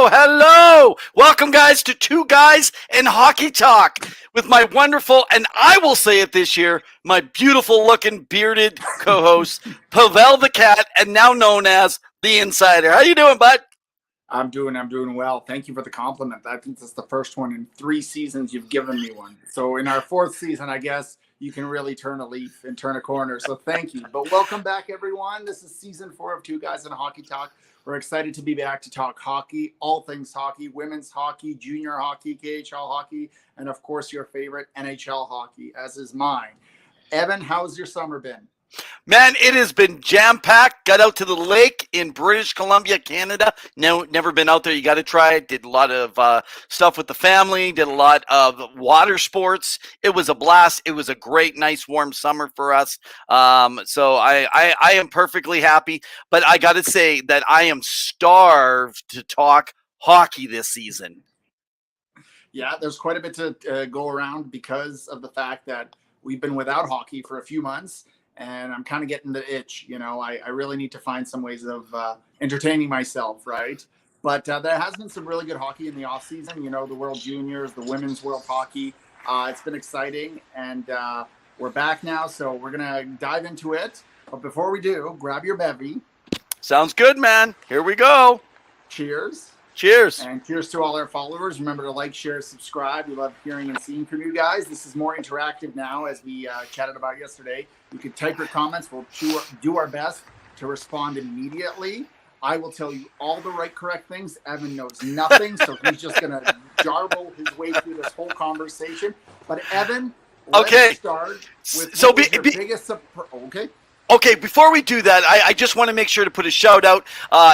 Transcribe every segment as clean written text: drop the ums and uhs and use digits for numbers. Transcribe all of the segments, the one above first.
Hello. Welcome, guys, to Two Guys in Hockey Talk with my wonderful, and I will say it this year, my beautiful-looking bearded co-host, Pawel the Cat, and now known as the Insider. How you doing, bud? I'm doing well. Thank you for the compliment. I think this is the first one in 3 seasons you've given me one. So in our 4th season, I guess you can really turn a leaf and turn a corner. So thank you. But welcome back, everyone. This is season 4 of Two Guys in Hockey Talk. We're excited to be back to talk hockey, all things hockey, women's hockey, junior hockey, KHL hockey, and of course your favorite NHL hockey, as is mine. Evan, how's your summer been? Man, it has been jam-packed. Got out to the lake in British Columbia, Canada. No, never been out there. You got to try it. Did a lot of stuff with the family. Did a lot of water sports. It was a blast. It was a great, nice, warm summer for us. So I am perfectly happy. But I got to say that I am starved to talk hockey this season. Yeah, there's quite a bit to go around because of the fact that we've been without hockey for a few months. And I'm kind of getting the itch, you know. I really need to find some ways of entertaining myself, right? But there has been some really good hockey in the off season. You know, the World Juniors, the Women's World Hockey. It's been exciting, and we're back now, so we're gonna dive into it. But before we do, grab your bevy. Sounds good, man. Here we go. Cheers. Cheers. And cheers to all our followers. Remember to like, share, subscribe. We love hearing and seeing from you guys. This is more interactive now, as we chatted about yesterday. You can type your comments. We'll do our best to respond immediately. I will tell you all the correct things. Evan knows nothing, so he's just going to jarble his way through this whole conversation. But Evan, let's start with your biggest surprise. Okay. Okay, before we do that, I just want to make sure to put a shout out.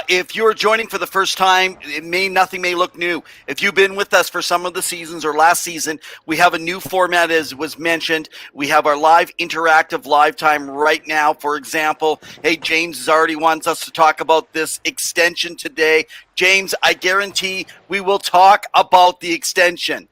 If you're joining for the first time, nothing may look new. If you've been with us for some of the seasons or last season, we have a new format, as was mentioned. We have our live interactive live time right now. For example, hey, James already wants us to talk about this extension today. James, I guarantee we will talk about the extension.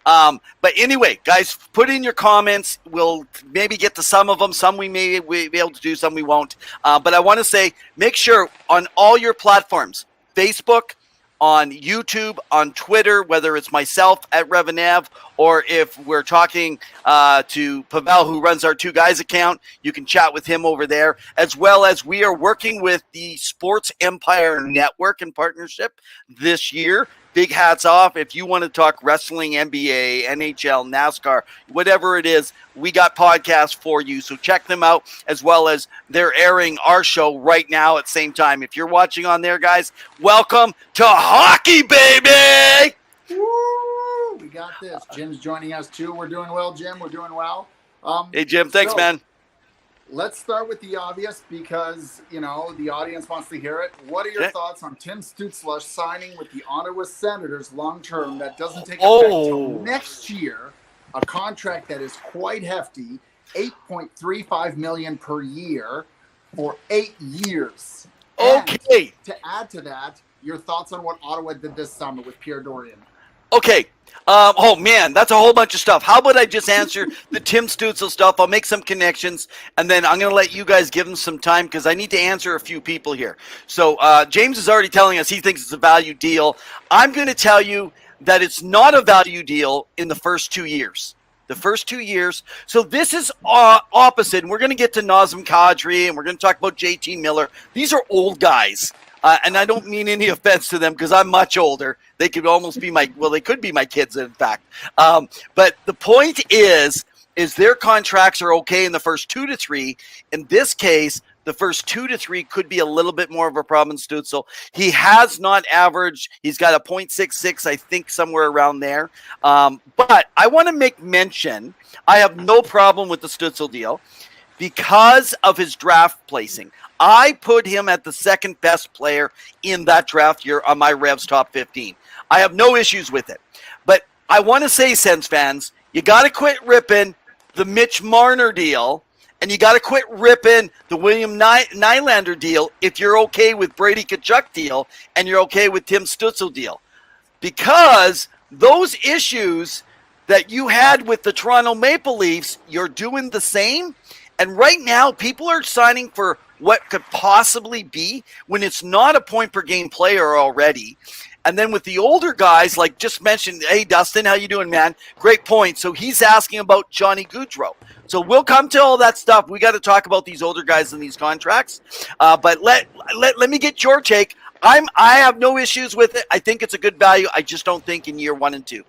But anyway, guys, put in your comments. We'll maybe get to some of them. Some we may be able to do, some we won't. But I want to say, make sure on all your platforms, Facebook, on YouTube, on Twitter, whether it's myself at revingev, or if we're talking to Pawel, who runs our Two Guys account, you can chat with him over there, as well as we are working with the Sports Empire Network in partnership this year. Big hats off. If you want to talk wrestling, NBA, NHL, NASCAR, whatever it is, we got podcasts for you. So check them out, as well as they're airing our show right now at the same time. If you're watching on there, guys, welcome to hockey, baby! Woo! We got this. Jim's joining us, too. We're doing well, Jim. We're doing well. Hey, Jim. Thanks, man. Let's start with the obvious because, the audience wants to hear it. What are your thoughts on Tim Stützle signing with the Ottawa Senators long-term that doesn't take effect till next year, a contract that is quite hefty, $8.35 million per year for 8 years. Okay. And to add to that, your thoughts on what Ottawa did this summer with Pierre Dorion. Okay. Oh, man, that's a whole bunch of stuff. How about I just answer the Tim Stützle stuff? I'll make some connections, and then I'm going to let you guys give them some time because I need to answer a few people here. So James is already telling us he thinks it's a value deal. I'm going to tell you that it's not a value deal in the first 2 years. The first 2 years. So this is opposite. And we're going to get to Nazem Kadri, and we're going to talk about JT Miller. These are old guys. And I don't mean any offense to them because I'm much older. They could almost be they could be my kids, in fact. But the point is their contracts are okay in the first 2 to 3. In this case, the first 2 to 3 could be a little bit more of a problem in Stützle. He has not averaged. He's got a .66, I think, somewhere around there. But I want to make mention, I have no problem with the Stützle deal because of his draft placing. I put him at the second best player in that draft year on my Revs top 15. I have no issues with it. But I want to say, Sens fans, you got to quit ripping the Mitch Marner deal, and you got to quit ripping the William Nylander deal if you're okay with Brady Tkachuk deal and you're okay with Tim Stützle deal. Because those issues that you had with the Toronto Maple Leafs, you're doing the same. And right now, people are signing for what could possibly be when it's not a point-per-game player already. And then with the older guys, like just mentioned, hey, Dustin, how you doing, man? Great point. So he's asking about Johnny Gaudreau. So we'll come to all that stuff. We got to talk about these older guys and these contracts. But let me get your take. I have no issues with it. I think it's a good value. I just don't think in year 1 and 2.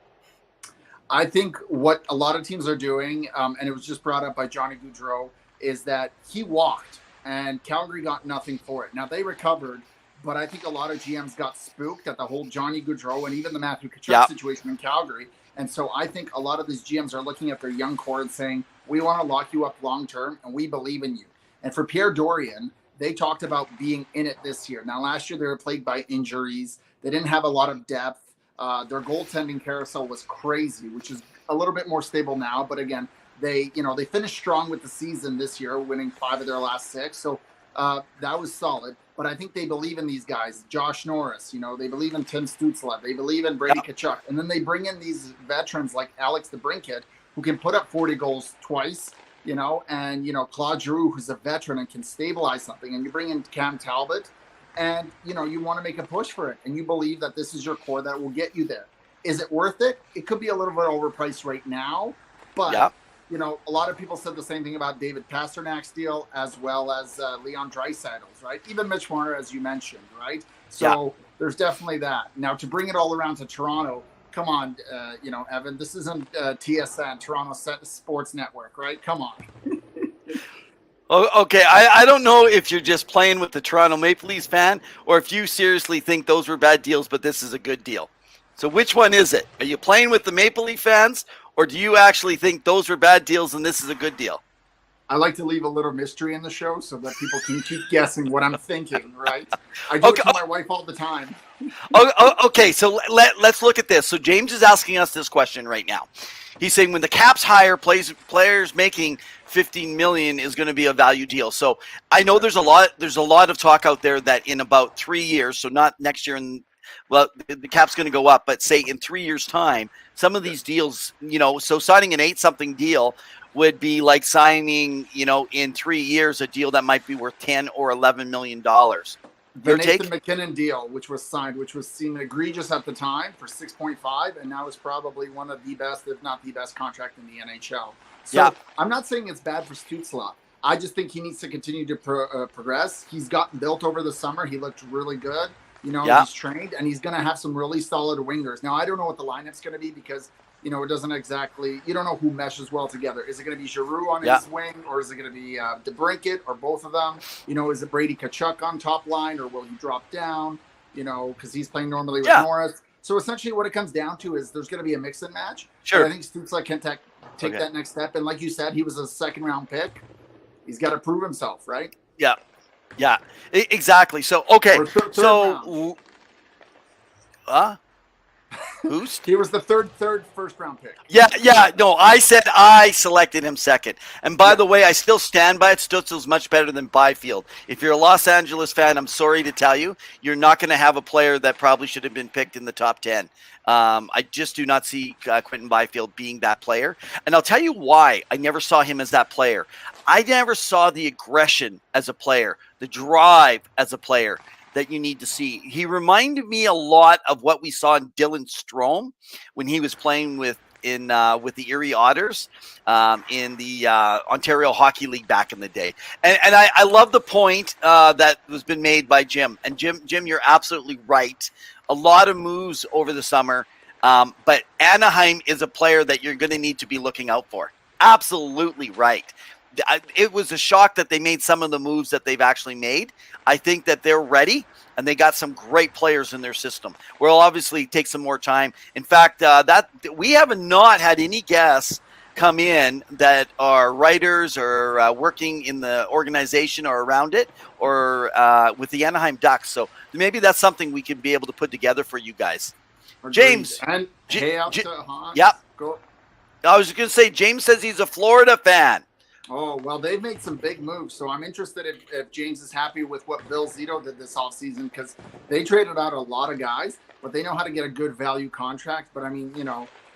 I think what a lot of teams are doing, and it was just brought up by Johnny Gaudreau, is that he walked and Calgary got nothing for it. Now they recovered, but I think a lot of GMs got spooked at the whole Johnny Gaudreau and even the Matthew Tkachuk situation in Calgary. And so I think a lot of these GMs are looking at their young core and saying, we want to lock you up long-term and we believe in you. And for Pierre Dorion, they talked about being in it this year. Now, last year they were plagued by injuries. They didn't have a lot of depth. Their goaltending carousel was crazy, which is a little bit more stable now. But again, they finished strong with the season this year, winning 5 of their last 6. So that was solid. But I think they believe in these guys. Josh Norris, they believe in Tim Stützle. They believe in Brady Tkachuk. And then they bring in these veterans like Alex DeBrincat, who can put up 40 goals twice, and, Claude Giroux, who's a veteran and can stabilize something. And you bring in Cam Talbot, and, you want to make a push for it. And you believe that this is your core that will get you there. Is it worth it? It could be a little bit overpriced right now, but a lot of people said the same thing about David Pasternak's deal as well as Leon Draisaitl's, right? Even Mitch Marner, as you mentioned, right? So there's definitely that. Now, to bring it all around to Toronto, come on, Evan, this isn't TSN, Toronto Sports Network, right? Come on. Okay, I don't know if you're just playing with the Toronto Maple Leafs fan or if you seriously think those were bad deals, but this is a good deal. So which one is it? Are you playing with the Maple Leaf fans, or do you actually think those were bad deals and this is a good deal? I like to leave a little mystery in the show so that people can keep guessing what I'm thinking, right? I do it to my wife all the time. Okay, so let's look at this. So James is asking us this question right now. He's saying when the cap's higher, players making $15 million is going to be a value deal. So I know there's a lot of talk out there that in about 3 years, so not next year, the cap's going to go up, but say in 3 years' time, some of these deals, so signing an 8-something deal would be like signing, in 3 years, a deal that might be worth $10 or $11 million. The Nathan McKinnon deal, which was signed, which was seen egregious at the time for 6.5, and now is probably one of the best, if not the best, contract in the NHL. So I'm not saying it's bad for Stützle. I just think he needs to continue to progress. He's gotten built over the summer. He looked really good. He's trained, and he's going to have some really solid wingers. Now, I don't know what the lineup's going to be because, it doesn't exactly – you don't know who meshes well together. Is it going to be Giroux on his wing, or is it going to be DeBrincat, or both of them? Is it Brady Tkachuk on top line, or will he drop down, because he's playing normally with Norris? So, essentially, what it comes down to is there's going to be a mix and match. Sure. But I think Stützle can take that next step. And like you said, he was a second-round pick. He's got to prove himself, right? Yeah. Yeah. Exactly. So, okay. Or third round. So, who's? He was the third first round pick. Yeah. No, I said I selected him second. And by the way, I still stand by it. Stutzel's much better than Byfield. If you're a Los Angeles fan, I'm sorry to tell you, you're not going to have a player that probably should have been picked in the top 10. I just do not see Quentin Byfield being that player. And I'll tell you why I never saw him as that player. I never saw the aggression as a player, the drive as a player that you need to see. He reminded me a lot of what we saw in Dylan Strome when he was playing with the Erie Otters in the Ontario Hockey League back in the day. And I love the point that was been made by Jim. And Jim, you're absolutely right. A lot of moves over the summer, but Anaheim is a player that you're going to need to be looking out for. Absolutely right. It was a shock that they made some of the moves that they've actually made. I think that they're ready, and they got some great players in their system. We'll obviously take some more time. In fact, that we have not had any guests come in that are writers or working in the organization or around it or with the Anaheim Ducks. So maybe that's something we could be able to put together for you guys. Agreed. James. And hey out to Hans. Yep. Go. I was going to say, James says he's a Florida fan. Oh, well, they've made some big moves. So I'm interested if James is happy with what Bill Zito did this offseason, because they traded out a lot of guys, but they know how to get a good value contract. But I mean,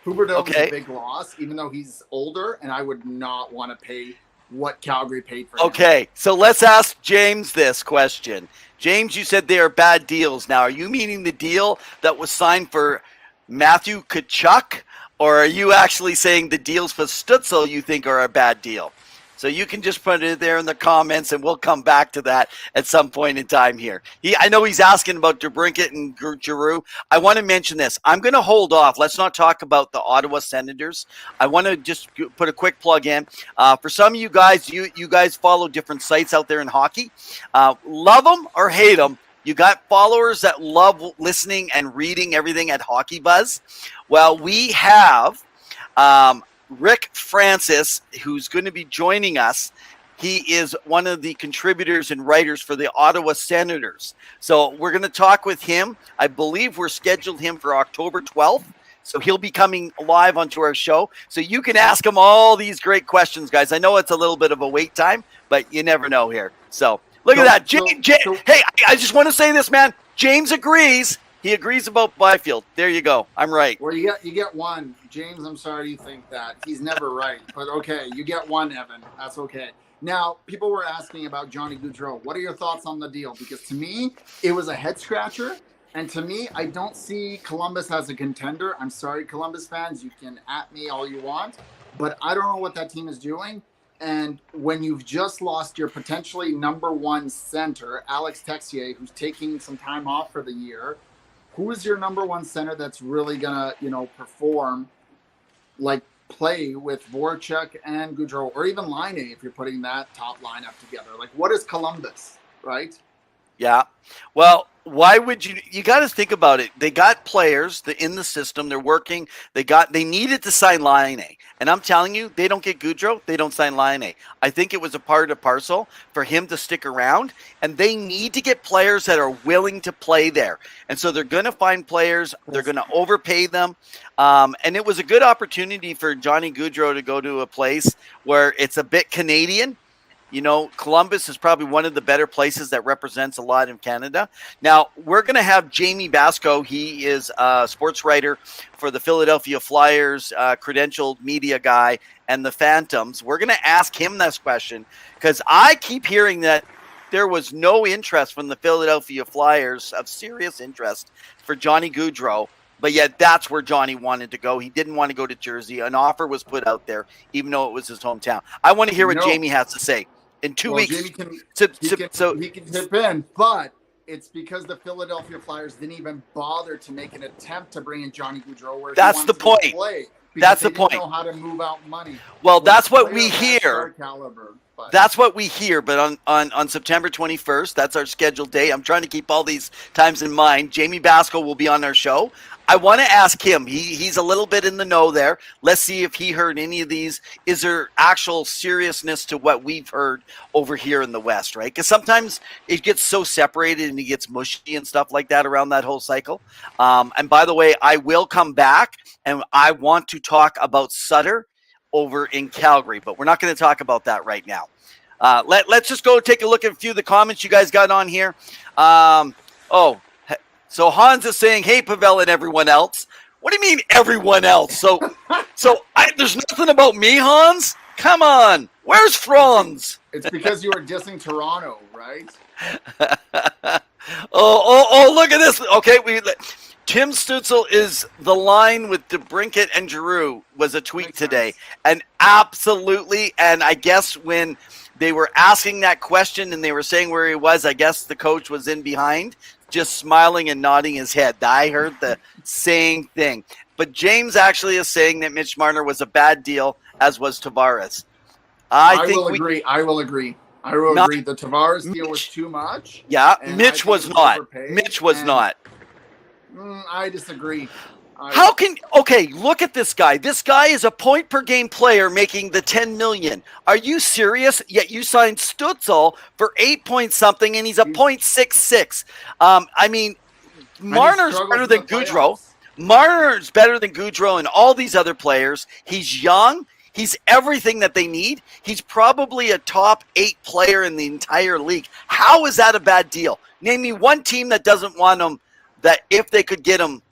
Huberdeau is a big loss, even though he's older, and I would not want to pay what Calgary paid for him. Okay, so let's ask James this question. James, you said they are bad deals. Now, are you meaning the deal that was signed for Matthew Tkachuk, or are you actually saying the deals for Stützle you think are a bad deal? So you can just put it there in the comments, and we'll come back to that at some point in time here. I know he's asking about DeBrincat and Giroux. I want to mention this. I'm going to hold off. Let's not talk about the Ottawa Senators. I want to just put a quick plug in. For some of you guys, you guys follow different sites out there in hockey. Love them or hate them. You got followers that love listening and reading everything at Hockey Buzz. Well, we have Rick Francis, who's going to be joining us. He is one of the contributors and writers for the Ottawa Senators. So we're going to talk with him. I believe we're scheduled him for October 12th. So he'll be coming live onto our show. So you can ask him all these great questions, guys. I know it's a little bit of a wait time, but you never know here. So look at that. Hey, I just want to say this, man. James agrees. He agrees about Byfield. There you go. I'm right. Well, you get one. James, I'm sorry you think that. He's never right. But okay, you get one, Evan. That's okay. Now, people were asking about Johnny Gaudreau. What are your thoughts on the deal? Because to me, it was a head scratcher. And to me, I don't see Columbus as a contender. I'm sorry, Columbus fans. You can at me all you want. But I don't know what that team is doing. And when you've just lost your potentially number one center, Alex Texier, who's taking some time off for the year, who is your number one center that's really going to, perform, like play with Voracek and Gaudreau, or even Line if you're putting that top lineup together? Like, what is Columbus, right? Yeah. Well, why would you got to think about it. They got players in the system. They're working. They needed to sign Line. And I'm telling you, they don't get Gaudreau, they don't sign Line. I think it was a part of parcel for him to stick around, and they need to get players that are willing to play there. And so they're going to find players. They're going to overpay them. And it was a good opportunity for Johnny Gaudreau to go to a place where it's a bit Canadian. Columbus is probably one of the better places that represents a lot in Canada. Now, we're going to have Jamie Basco. He is a sports writer for the Philadelphia Flyers, credentialed media guy, and the Phantoms. We're going to ask him this question because I keep hearing that there was no interest from the Philadelphia Flyers, of serious interest, for Johnny Gaudreau. But yet that's where Johnny wanted to go. He didn't want to go to Jersey. An offer was put out there, even though it was his hometown. I want to hear what Jamie has to say. In 2 weeks. Jamie he can tip in, but it's because the Philadelphia Flyers didn't even bother to make an attempt to bring in Johnny Gaudreau. That's the point. That's the point. They don't know how to move out money. Well, that's what we hear. That's what we hear. But on September 21st, that's our scheduled day. I'm trying to keep all these times in mind. Jamie Basco will be on our show. I want to ask him. He's a little bit in the know there. Let's see if he heard any of these. Is there actual seriousness to what we've heard over here in the West, right? Because sometimes it gets so separated and it gets mushy and stuff like that around that whole cycle. And by the way, I will come back and I want to talk about Sutter over in Calgary, but we're not going to talk about that right now. Let's just go take a look at a few of the comments you guys got on here. So Hans is saying, "Hey, Pawel and everyone else." What do you mean, everyone else? There's nothing about me, Hans. Come on, where's Franz? It's because you were dissing Toronto, right? oh! Look at this. Okay, Tim Stutzel is the line with DeBrincat and Giroux was a tweet Makes today, sense. and absolutely. And I guess when they were asking that question and they were saying where he was, I guess the coach was in behind, just smiling and nodding his head. I heard the same thing. But James actually is saying that Mitch Marner was a bad deal, as was Tavares. I will agree. The Tavares deal was too much. Yeah, Mitch was not. Mitch was not. I disagree. Look at this guy. This guy is a point per game player making the $10 million. Are you serious? Yet you signed Stutzel for 8 point something and he's a .66. Marner's better than Gaudreau. Marner's better than Gaudreau and all these other players. He's young. He's everything that they need. He's probably a top 8 player in the entire league. How is that a bad deal? Name me one team that doesn't want him, that if they could get him,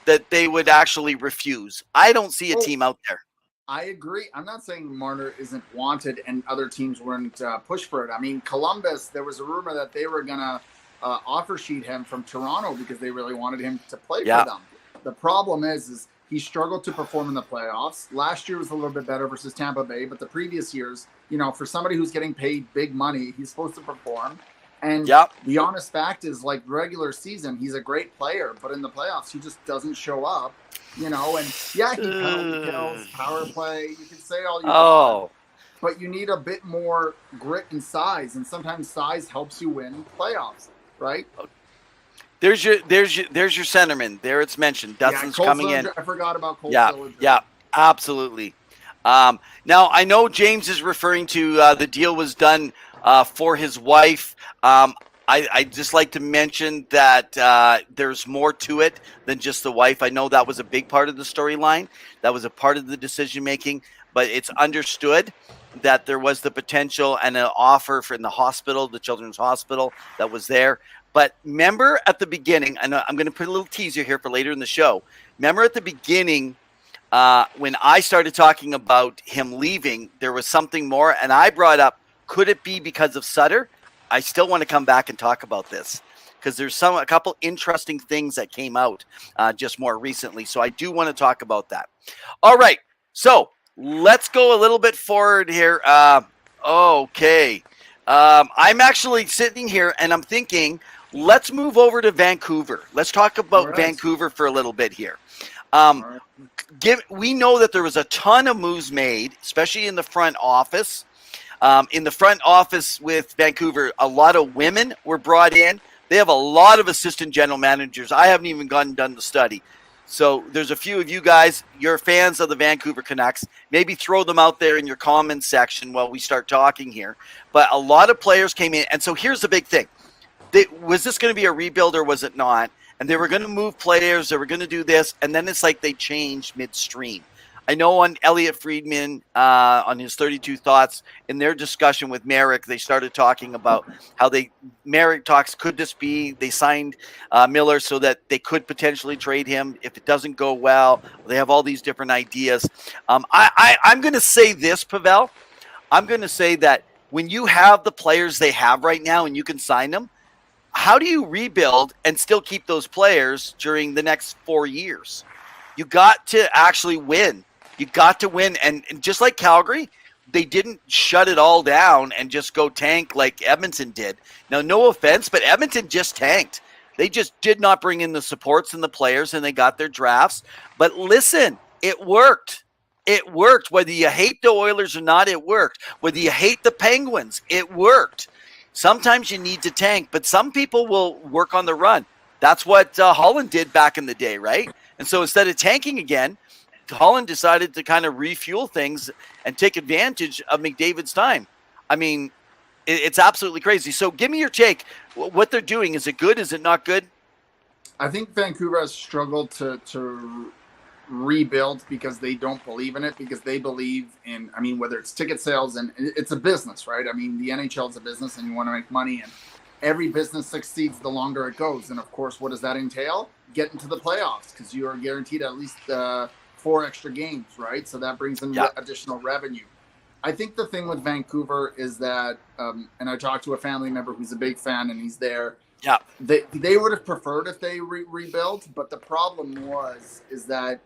that they would actually refuse. I don't see a team out there. I agree. I'm not saying Marner isn't wanted and other teams wouldn't push for it. I mean, Columbus, there was a rumor that they were going to offer sheet him from Toronto because they really wanted him to play for them. The problem is he struggled to perform in the playoffs. Last year was a little bit better versus Tampa Bay, but the previous years, for somebody who's getting paid big money, he's supposed to perform. And the honest fact is, like, regular season, he's a great player, but in the playoffs, he just doesn't show up, and he penalty kills, power play, you can say all you want, but you need a bit more grit and size, and sometimes size helps you win playoffs, right? There's your centerman. There it's mentioned. Dustin's coming in. I forgot about Cole Sillinger. Yeah, absolutely. Now, I know James is referring to the deal was done for his wife. I'd just like to mention that there's more to it than just the wife. I know that was a big part of the storyline. That was a part of the decision-making. But it's understood that there was the potential and an offer in the hospital, the children's hospital, that was there. But remember at the beginning, and I'm going to put a little teaser here for later in the show. Remember at the beginning when I started talking about him leaving, there was something more. And I brought up, could it be because of Sutter? I still want to come back and talk about this because there's a couple interesting things that came out just more recently. So I do want to talk about that. All right. So let's go a little bit forward here. Okay. I'm actually sitting here and I'm thinking, let's move over to Vancouver. Let's talk about Vancouver for a little bit here. We know that there was a ton of moves made, especially in the front office. In the front office with Vancouver, a lot of women were brought in. They have a lot of assistant general managers. I haven't even done the study. So there's a few of you guys, you're fans of the Vancouver Canucks. Maybe throw them out there in your comments section while we start talking here. But a lot of players came in. And so here's the big thing. Was this going to be a rebuild or was it not? And they were going to move players. They were going to do this. And then it's like they changed midstream. I know on Elliot Friedman, on his 32 Thoughts, in their discussion with Merrick, they started talking about how Merrick talks, could this be, they signed Miller so that they could potentially trade him if it doesn't go well. They have all these different ideas. I'm going to say this, Pawel. I'm going to say that when you have the players they have right now and you can sign them, how do you rebuild and still keep those players during the next 4 years? You got to actually win. You got to win. And just like Calgary, they didn't shut it all down and just go tank like Edmonton did. Now, no offense, but Edmonton just tanked. They just did not bring in the supports and the players, and they got their drafts. But listen, it worked. It worked. Whether you hate the Oilers or not, it worked. Whether you hate the Penguins, it worked. Sometimes you need to tank, but some people will work on the run. That's what Holland did back in the day, right? And so instead of tanking again, Holland decided to kind of refuel things and take advantage of McDavid's time. I mean, it's absolutely crazy. So give me your take. What they're doing, is it good? Is it not good? I think Vancouver has struggled to rebuild because they don't believe in it, because they believe in, I mean, whether it's ticket sales, and it's a business, right? I mean, the NHL is a business and you want to make money, and every business succeeds the longer it goes. And of course, what does that entail? Get into the playoffs, because you are guaranteed at least 4 extra games, right? So that brings in additional revenue. I think the thing with Vancouver is that, and I talked to a family member who's a big fan, and he's there. Yeah, they would have preferred if they rebuilt, but the problem is that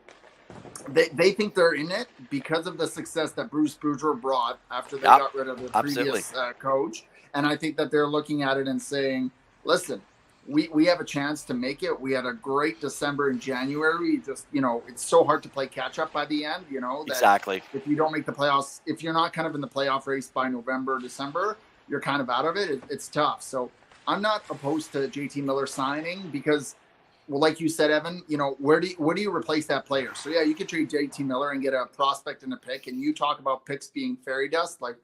they think they're in it because of the success that Bruce Boudreau brought after they got rid of the previous coach. And I think that they're looking at it and saying, listen, we have a chance to make it. We had a great December and January. Just, it's so hard to play catch up by the end, that exactly. If you don't make the playoffs, if you're not kind of in the playoff race by November, December, you're kind of out of it. It's tough. So I'm not opposed to JT Miller signing because, well, like you said, Evan, where do you replace that player? So yeah, you could trade JT Miller and get a prospect and a pick, and you talk about picks being fairy dust. Like,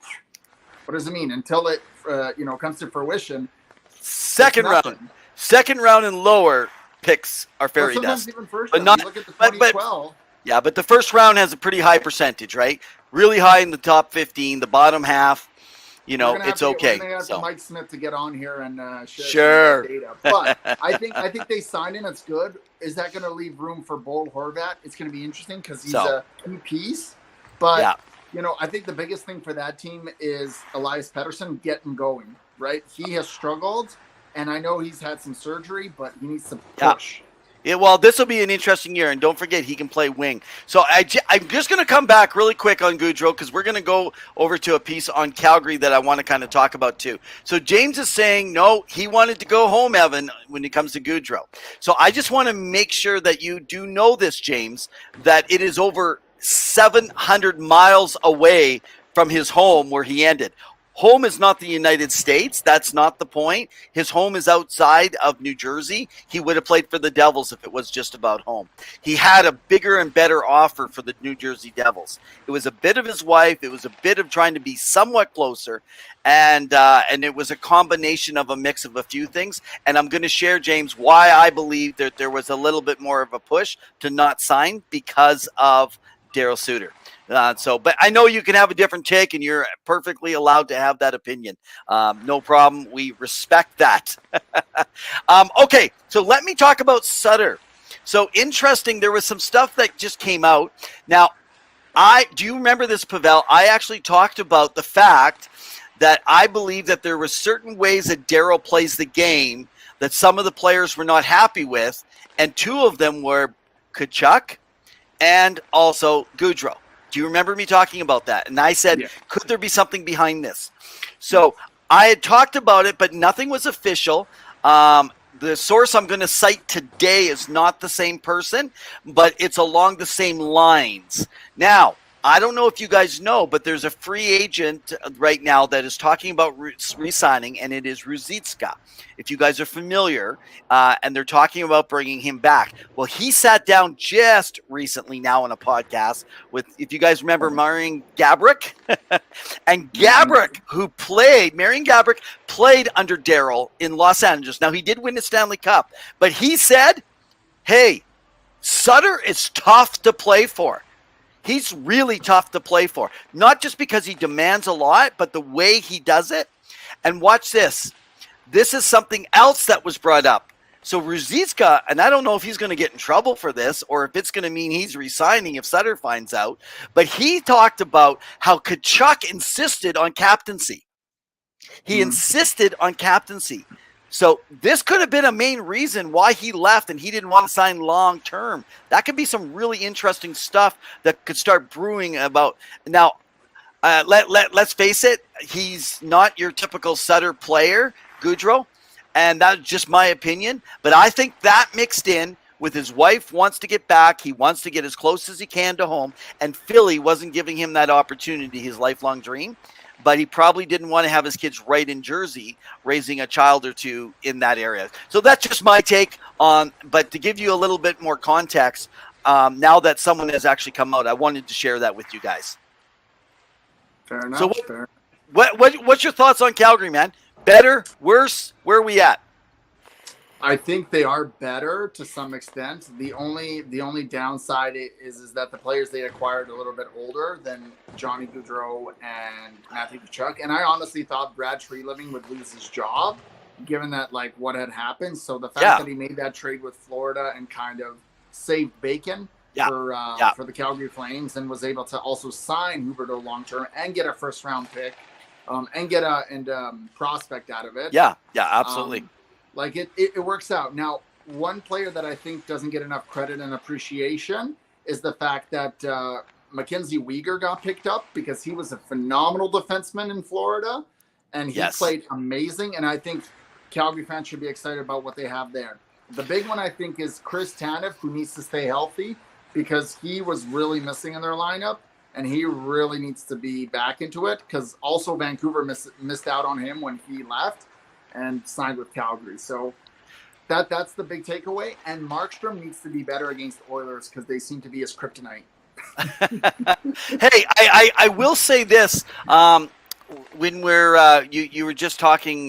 what does it mean until it comes to fruition? Second round and lower picks are fairy dust, even first but round. not. You look at the 2012. Yeah, but the first round has a pretty high percentage, right? Really high in the top 15. The bottom half, it's okay. We're gonna have Mike Smith to get on here and share data. But I think they signed him. It's good. Is that going to leave room for Bo Horvat? It's going to be interesting because he's a key piece. But I think the biggest thing for that team is Elias Pettersson getting going. Right? He has struggled, and I know he's had some surgery, but he needs to push. Yeah, well, this will be an interesting year, and don't forget he can play wing. So I'm just going to come back really quick on Gaudreau because we're going to go over to a piece on Calgary that I want to kind of talk about too. So James is saying, no, he wanted to go home, Evan, when it comes to Gaudreau. So I just want to make sure that you do know this, James, that it is over 700 miles away from his home where he ended. Home is not the United States. That's not the point. His home is outside of New Jersey. He would have played for the Devils if it was just about home. He had a bigger and better offer for the New Jersey Devils. It was a bit of his wife. It was a bit of trying to be somewhat closer. And it was a combination of a mix of a few things. And I'm going to share, James, why I believe that there was a little bit more of a push to not sign because of Daryl Sutter. But I know you can have a different take, and you're perfectly allowed to have that opinion. No problem. We respect that. Okay, so let me talk about Sutter. So interesting. There was some stuff that just came out. Now, do you remember this, Pawel? I actually talked about the fact that I believe that there were certain ways that Daryl plays the game that some of the players were not happy with, and two of them were Tkachuk and also Gaudreau. Do you remember me talking about that? And I said, could there be something behind this? So I had talked about it, but nothing was official. The source I'm going to cite today is not the same person, but it's along the same lines. Now, I don't know if you guys know, but there's a free agent right now that is talking about re-signing, and it is Ruzicka. If you guys are familiar, and they're talking about bringing him back. Well, he sat down just recently now on a podcast with, if you guys remember, Marian Gaborik. And Gaborik, Marian Gaborik played under Daryl in Los Angeles. Now, he did win the Stanley Cup, but he said, hey, Sutter is tough to play for. He's really tough to play for, not just because he demands a lot, but the way he does it. And watch this. This is something else that was brought up. So Ruzicka, and I don't know if he's going to get in trouble for this or if it's going to mean he's resigning if Sutter finds out, but he talked about how Tkachuk insisted on captaincy. He insisted on captaincy. So this could have been a main reason why he left and he didn't want to sign long term. That could be some really interesting stuff that could start brewing about. Now, let's face it, he's not your typical Sutter player, Gaudreau, and that's just my opinion. But I think that mixed in with his wife wants to get back. He wants to get as close as he can to home, and Philly wasn't giving him that opportunity, his lifelong dream. but he probably didn't want to have his kids right in Jersey raising a child or two in that area. So that's just my take on, but to give you a little bit more context, now that someone has actually come out, I wanted to share that with you guys. Fair enough. So fair. what's your thoughts on Calgary, man? Better, worse? Where are we at? I think they are better to some extent. The only downside is that the players they acquired a little bit older than Johnny Gaudreau and Matthew Tkachuk. And I honestly thought Brad Treliving would lose his job, given that like what had happened. So the fact that he made that trade with Florida and kind of saved bacon for the Calgary Flames, and was able to also sign Huberdeau long term and get a first round pick, and get a prospect out of it. Yeah, absolutely. Like it works out. Now, one player that I think doesn't get enough credit and appreciation is the fact that Mackenzie Weegar got picked up, because he was a phenomenal defenseman in Florida, and he played amazing. And I think Calgary fans should be excited about what they have there. The big one, I think, is Chris Tanev, who needs to stay healthy, because he was really missing in their lineup, and he really needs to be back into it, because also Vancouver missed out on him when he left and signed with Calgary. So that's the big takeaway. And Markstrom needs to be better against Oilers, because they seem to be his kryptonite. Hey, I will say this. When you were just talking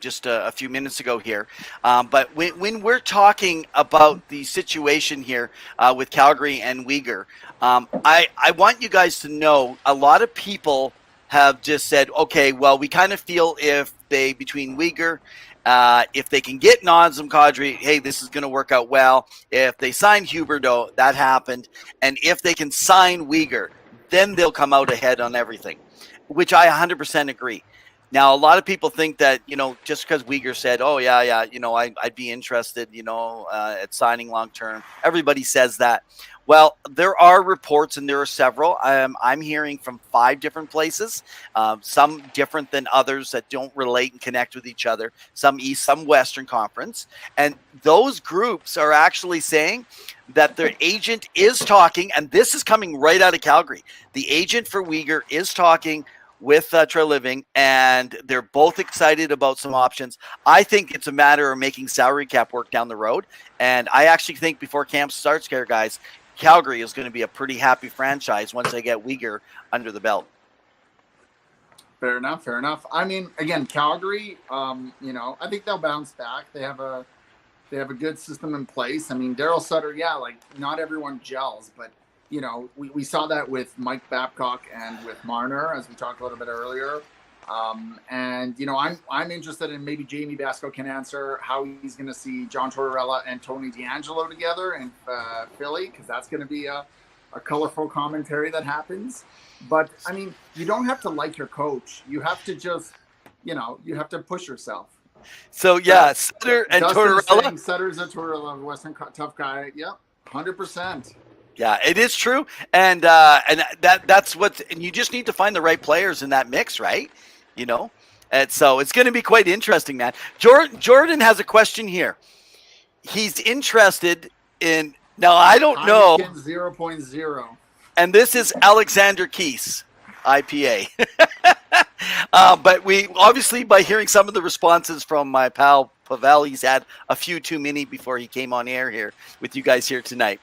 just a few minutes ago here, but when we're talking about the situation here with Calgary and Weegar, I want you guys to know a lot of people have just said, okay, well, we kind of feel if they, between Weegar, if they can get Nazem Kadri, hey, this is going to work out well. If they sign Huberdeau, that happened. And if they can sign Weegar, then they'll come out ahead on everything, which I 100% agree. Now, a lot of people think that, just because Weegar said, oh, yeah, I'd be interested, at signing long term. Everybody says that. Well, there are reports, and there are several. I'm hearing from 5 different places, some different than others that don't relate and connect with each other, some East, some Western Conference. And those groups are actually saying that their agent is talking, and this is coming right out of Calgary. The agent for Weegar is talking with Treliving, and they're both excited about some options. I think it's a matter of making salary cap work down the road. And I actually think before camp starts here, guys, Calgary is going to be a pretty happy franchise once they get Weegar under the belt. Fair enough. I mean, again, Calgary, I think they'll bounce back. They have a good system in place. I mean, Daryl Sutter, not everyone gels, but we saw that with Mike Babcock and with Marner, as we talked a little bit earlier. And I'm interested in, maybe Jamie Basco can answer how he's going to see John Tortorella and Tony DeAngelo together in Philly, because that's going to be a colorful commentary that happens. But I mean, you don't have to like your coach. You have to just, you have to push yourself. So Sutter and Tortorella. Sutter's a Tortorella, Western tough guy. Yep, 100%. Yeah, it is true, and that's what. And you just need to find the right players in that mix, right? And so it's going to be quite interesting, man. Jordan has a question here. He's interested in. Now I don't know. 0.0. And this is Alexander Keese IPA. But we obviously, by hearing some of the responses from my pal Pawel, he's had a few too many before he came on air here with you guys here tonight.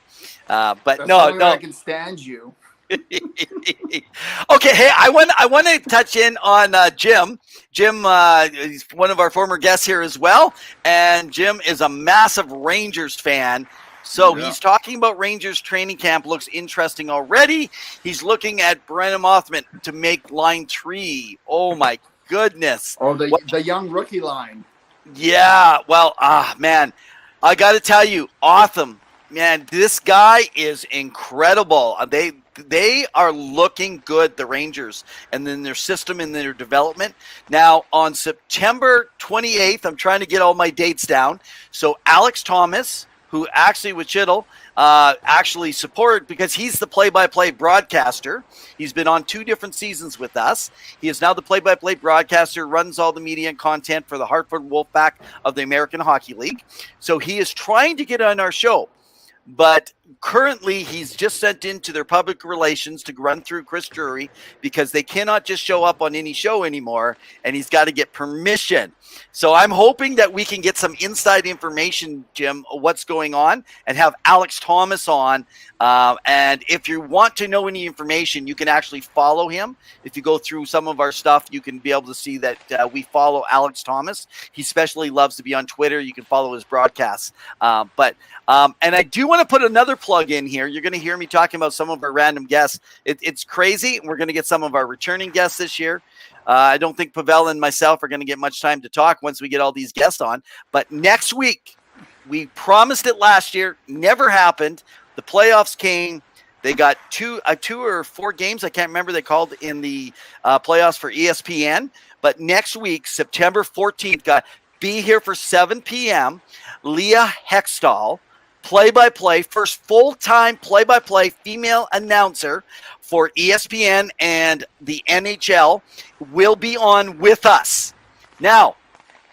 But that's no, I can stand you. Okay, hey, I want to touch in on Jim. Jim, he's one of our former guests here as well, and Jim is a massive Rangers fan. So he's talking about Rangers training camp looks interesting already. He's looking at Brennan Mothman to make line 3. Oh my goodness! Oh, the young rookie line. Yeah, well, man, I got to tell you, Otham. Man, this guy is incredible. They are looking good, the Rangers, and then their system and their development. Now, on September 28th, I'm trying to get all my dates down. So Alex Thomas, who actually with Chittle, actually supported, because he's the play-by-play broadcaster. He's been on 2 different seasons with us. He is now the play-by-play broadcaster, runs all the media and content for the Hartford Wolfpack of the American Hockey League. So he is trying to get on our show. But currently he's just sent into their public relations to run through Chris Drury because they cannot just show up on any show anymore, and he's got to get permission. So I'm hoping that we can get some inside information, Jim, of what's going on, and have Alex Thomas on. And if you want to know any information, you can actually follow him. If you go through some of our stuff, you can be able to see that we follow Alex Thomas. He especially loves to be on Twitter. You can follow his broadcasts. And I do want to put another plug in here. You're going to hear me talking about some of our random guests. It's crazy. We're going to get some of our returning guests this year. I don't think Pawel and myself are going to get much time to talk once we get all these guests on. But next week, we promised it last year. Never happened. The playoffs came. They got two or four games, I can't remember, they called in the playoffs for ESPN. But next week, September 14th, be here for 7 p.m. Leah Hextall, play-by-play, first full-time play-by-play female announcer for ESPN and the NHL, will be on with us. Now,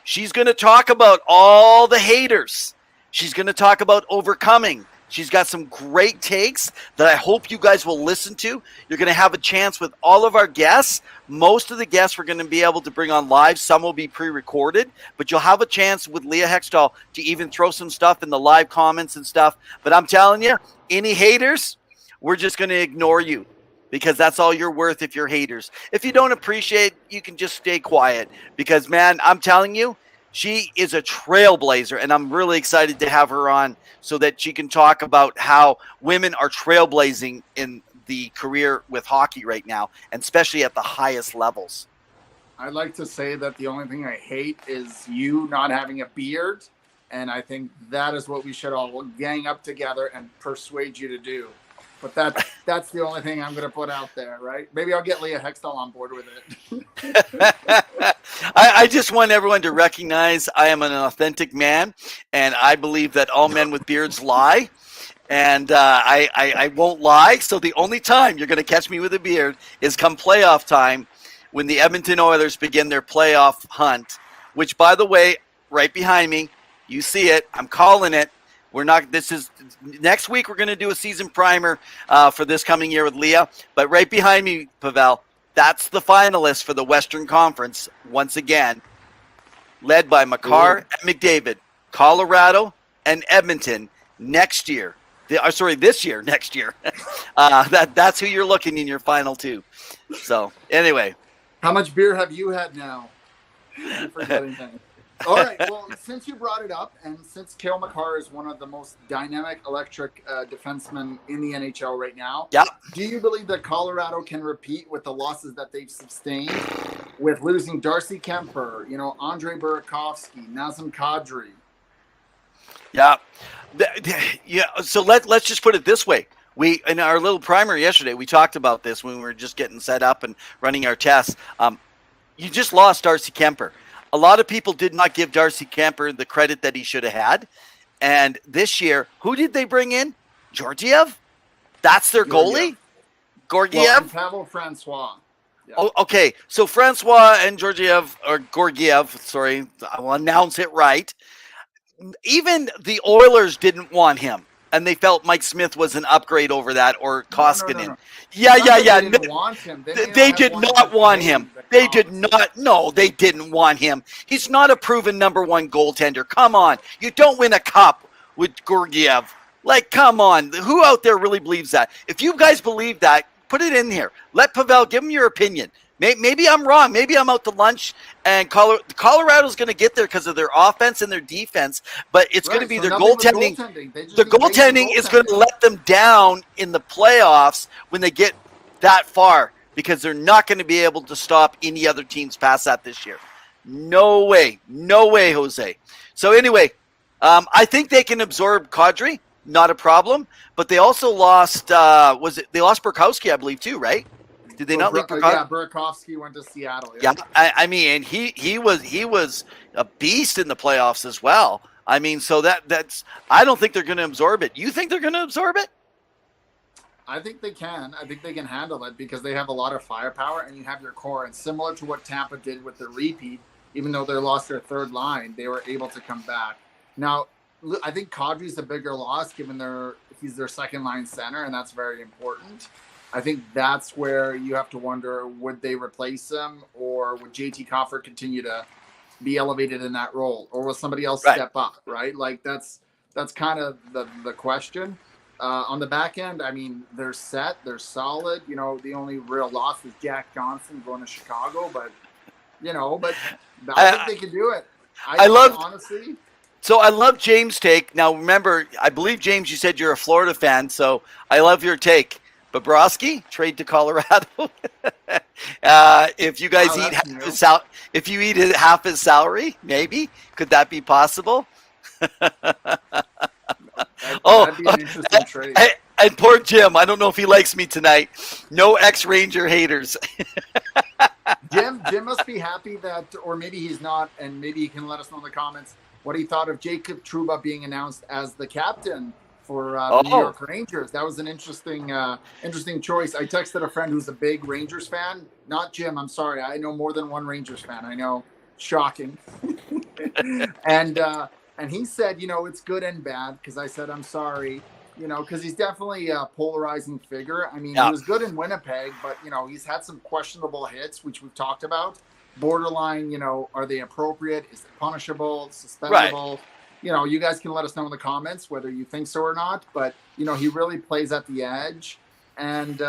she's going to talk about all the haters. She's going to talk about overcoming. She's got some great takes that I hope you guys will listen to. You're going to have a chance with all of our guests. Most of the guests we're going to be able to bring on live. Some will be pre-recorded, but you'll have a chance with Leah Hextall to even throw some stuff in the live comments and stuff. But I'm telling you, any haters, we're just going to ignore you because that's all you're worth if you're haters. If you don't appreciate, you can just stay quiet because, man, I'm telling you, she is a trailblazer, and I'm really excited to have her on so that she can talk about how women are trailblazing in the career with hockey right now, and especially at the highest levels. I'd like to say that the only thing I hate is you not having a beard, and I think that is what we should all gang up together and persuade you to do. But that's the only thing I'm going to put out there, right? Maybe I'll get Leah Hextall on board with it. I just want everyone to recognize I am an authentic man, and I believe that all men with beards lie, and I won't lie. So the only time you're going to catch me with a beard is come playoff time when the Edmonton Oilers begin their playoff hunt, which, by the way, right behind me, you see it. I'm calling it. Next week we're going to do a season primer for this coming year with Leah. But right behind me, Pawel, that's the finalists for the Western Conference once again, led by Makar and McDavid, Colorado and Edmonton next year. This year, next year. That's who you're looking in your final two. So anyway. How much beer have you had now? All right. Well, since you brought it up, and since Cale Makar is one of the most dynamic, electric defensemen in the NHL right now, do you believe that Colorado can repeat with the losses that they've sustained, with losing Darcy Kemper, Andre Burakovsky, Nazem Kadri? Yeah. So let's just put it this way. We, in our little primer yesterday, we talked about this when we were just getting set up and running our tests. You just lost Darcy Kemper. A lot of people did not give Darcy Kemper the credit that he should have had. And this year, who did they bring in? Georgiev? That's their goalie? Georgiev? Well, Pavel Francois. Yeah. Oh, okay. So Francois and Georgiev, sorry, I will announce it right. Even the Oilers didn't want him. And they felt Mike Smith was an upgrade over that, or Koskinen. No. Yeah. They didn't want him. They did not want him. They did not. No, they didn't want him. He's not a proven number one goaltender. Come on. You don't win a cup with Georgiev. Like, come on. Who out there really believes that? If you guys believe that, put it in here. Let Pawel give him your opinion. Maybe I'm wrong. Maybe I'm out to lunch, and Colorado's going to get there because of their offense and their defense, but it's going to be their goaltending. The goaltending is going to let them down in the playoffs when they get that far because they're not going to be able to stop any other teams past that this year. No way. No way, Jose. So anyway, I think they can absorb Kadri. Not a problem. But they also lost, they lost Burkowski, I believe, too, right? Did they not leave Burakovsky? Yeah, Burakovsky went to Seattle. Yeah, I mean, he was a beast in the playoffs as well. I mean, so that's I don't think they're going to absorb it. You think they're going to absorb it? I think they can. I think they can handle it because they have a lot of firepower, and you have your core. And similar to what Tampa did with the repeat, even though they lost their third line, they were able to come back. Now, I think Kadri's a bigger loss given he's their second line center, and that's very important. I think that's where you have to wonder, would they replace him, or would JT Compher continue to be elevated in that role, or will somebody else step up, right? Like that's kind of the question. On the back end, I mean, they're set, they're solid. You know, the only real loss is Jack Johnson going to Chicago, but I think they can do it. I love, honestly. So I love James' take. Now remember, I believe James, you said you're a Florida fan, so I love your take. Bobrovsky, trade to Colorado. If you guys if you eat half his salary, maybe could that be possible? That'd be an interesting trade. And poor Jim, I don't know if he likes me tonight. No ex-Ranger haters. Jim must be happy that, or maybe he's not, and maybe he can let us know in the comments what he thought of Jacob Trouba being announced as the captain for the New York Rangers. That was an interesting choice. I texted a friend who's a big Rangers fan. Not Jim, I'm sorry. I know more than one Rangers fan. I know. Shocking. And he said, you know, it's good and bad, because I said, I'm sorry, you know, because he's definitely a polarizing figure. I mean, he was good in Winnipeg, but, you know, he's had some questionable hits, which we've talked about. Borderline, you know, are they appropriate? Is it punishable, suspendable? Right. You know, you guys can let us know in the comments whether you think so or not. But, you know, he really plays at the edge. And,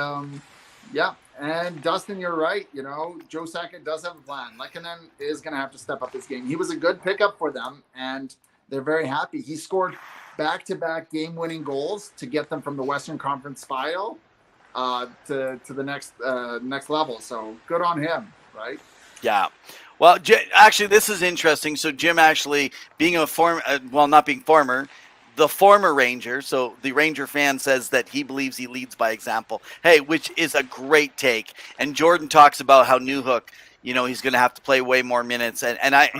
and Dustin, you're right. You know, Joe Sakic does have a plan. Lehkonen is going to have to step up his game. He was a good pickup for them, and they're very happy. He scored back-to-back game-winning goals to get them from the Western Conference final to the next level. So good on him, right? Yeah. Well, actually, this is interesting. So Jim actually being a former, the former Ranger, so the Ranger fan says that he believes he leads by example. Hey, which is a great take. And Jordan talks about how Newhook, you know, he's going to have to play way more minutes. And I